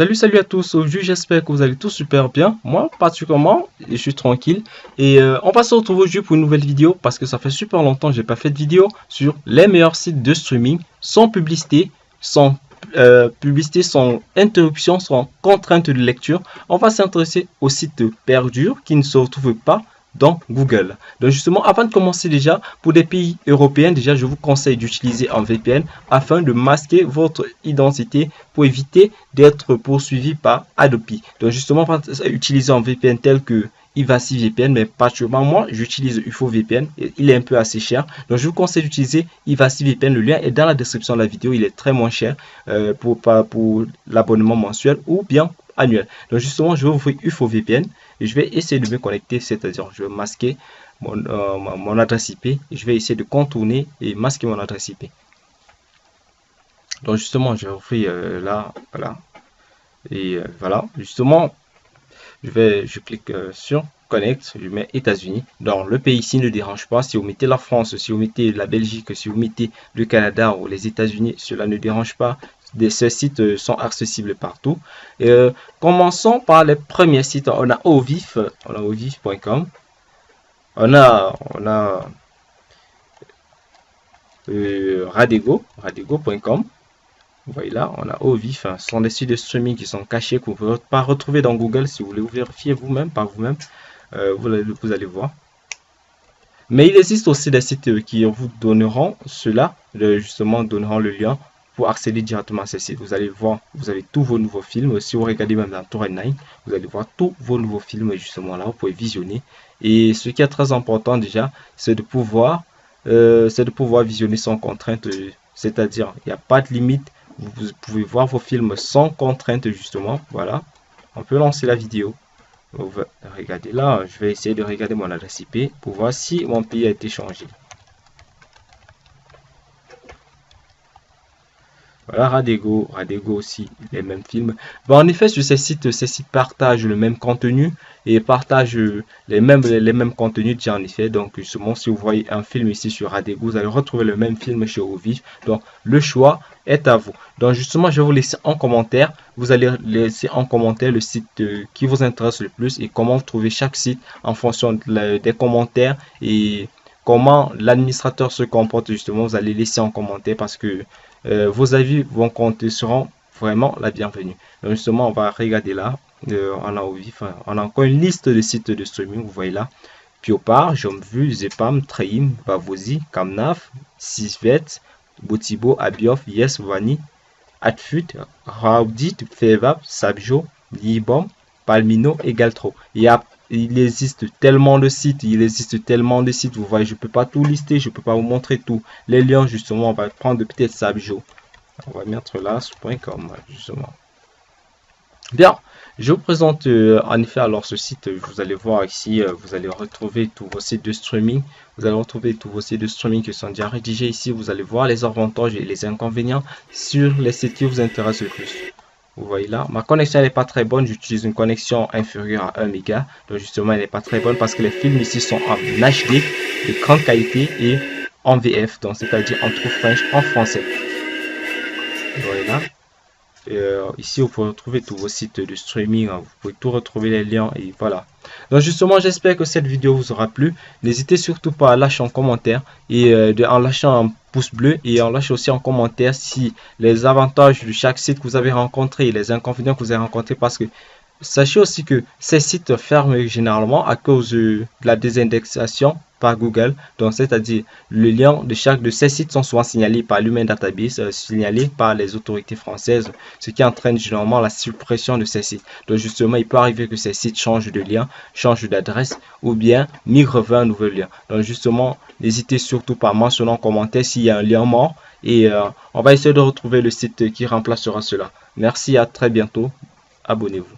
Salut à tous, aujourd'hui j'espère que vous allez tous super bien. Moi particulièrement, je suis tranquille. Et on va se retrouver aujourd'hui pour une nouvelle vidéo parce que ça fait super longtemps que j'ai pas fait de vidéo sur les meilleurs sites de streaming sans publicité, sans sans interruption, sans contrainte de lecture. On va s'intéresser aux sites perdus qui ne se retrouvent pas dans Google. Donc justement, avant de commencer déjà, pour des pays européens, déjà je vous conseille d'utiliser un VPN afin de masquer votre identité pour éviter d'être poursuivi par Adobe. Donc justement, utiliser un VPN tel que Ivacy VPN, mais particulièrement moi, j'utilise UFO VPN. Il est un peu assez cher. Donc je vous conseille d'utiliser Ivacy VPN. Le lien est dans la description de la vidéo. Il est très moins cher pour l'abonnement mensuel ou bien annuel. Donc justement, je vais ouvrir UFO VPN et je vais essayer de me connecter, c'est-à-dire je vais masquer mon adresse IP et je vais essayer de contourner et masquer mon adresse IP. Donc justement, je vais ouvrir là, voilà. Et voilà, justement, je clique sur Connect, je mets États-Unis. Dans le pays ici ne dérange pas. Si vous mettez la France, si vous mettez la Belgique, si vous mettez le Canada ou les États-Unis, cela ne dérange pas. Ces sites sont accessibles partout. Commençons par les premiers sites. On a Ovif, on a ovif.com. On a radego.com. Vous voyez là, on a Ovif. Ce sont des sites de streaming qui sont cachés que vous ne pouvez pas retrouver dans Google. Si vous voulez vous vérifier vous-même, par vous-même, vous allez voir. Mais il existe aussi des sites qui vous donneront cela, justement donneront le lien pour accéder directement à ces sites. Vous allez voir, vous avez tous vos nouveaux films. Si vous regardez même dans Torrent9, vous allez voir tous vos nouveaux films justement là, vous pouvez visionner. Et ce qui est très important déjà, c'est de pouvoir visionner sans contrainte, c'est-à-dire il n'y a pas de limite. Vous pouvez voir vos films sans contrainte justement. Voilà, on peut lancer la vidéo. Regardez là, je vais essayer de regarder mon adresse IP pour voir si mon pays a été changé. Voilà, Radego aussi, les mêmes films. Bon, en effet, sur ces sites partagent le même contenu et partagent les mêmes contenus déjà en effet. Donc, justement, si vous voyez un film ici sur Radego, vous allez retrouver le même film chez Ovif. Donc, le choix est à vous. Donc, justement, je vais vous laisser en commentaire. Vous allez laisser en commentaire le site qui vous intéresse le plus et comment trouver chaque site en fonction des commentaires et comment l'administrateur se comporte justement. Vous allez laisser en commentaire parce que vos avis vont compter, seront vraiment la bienvenue. Donc justement, on va regarder là. On a Ovif, on a encore une liste de sites de streaming. Vous voyez là. Piopar, Jomvu, Zepam, Treim, Vavosi, Kamnaf, Sisvet, Botibo, Abiof, Yes, Vani, Atfut, Raudit, Fevap, Sabjo, Libom, Palmino et Galtro. Il existe tellement de sites, vous voyez, je peux pas tout lister, je peux pas vous montrer tout. Les liens, justement, on va prendre peut-être Sabjo. On va mettre là, .com, justement. Bien, je vous présente en effet alors ce site, vous allez voir ici, vous allez retrouver tous vos sites de streaming. Vous allez retrouver tous vos sites de streaming qui sont déjà rédigés ici. Vous allez voir les avantages et les inconvénients sur les sites qui vous intéressent le plus. Vous voyez là, ma connexion n'est pas très bonne, j'utilise une connexion inférieure à 1 méga. Donc justement, elle n'est pas très bonne parce que les films ici sont en HD, de grande qualité et en VF, donc c'est-à-dire en true French, en français. Vous voyez là. Ici, vous pouvez retrouver tous vos sites de streaming, hein, vous pouvez tout retrouver les liens et voilà. Donc justement, j'espère que cette vidéo vous aura plu. N'hésitez surtout pas à lâcher un commentaire et en lâchant un pouce bleu et en lâchant aussi en commentaire si les avantages de chaque site que vous avez rencontré et les inconvénients que vous avez rencontrés, parce que sachez aussi que ces sites ferment généralement à cause de la désindexation par Google. Donc, c'est-à-dire le lien de chaque de ces sites sont souvent signalés par l'Human Database, signalés par les autorités françaises, ce qui entraîne généralement la suppression de ces sites. Donc, justement, il peut arriver que ces sites changent de lien, changent d'adresse ou bien migrent vers un nouvel lien. Donc, justement, n'hésitez surtout pas à mentionner en commentaire s'il y a un lien mort et on va essayer de retrouver le site qui remplacera cela. Merci, à très bientôt. Abonnez-vous.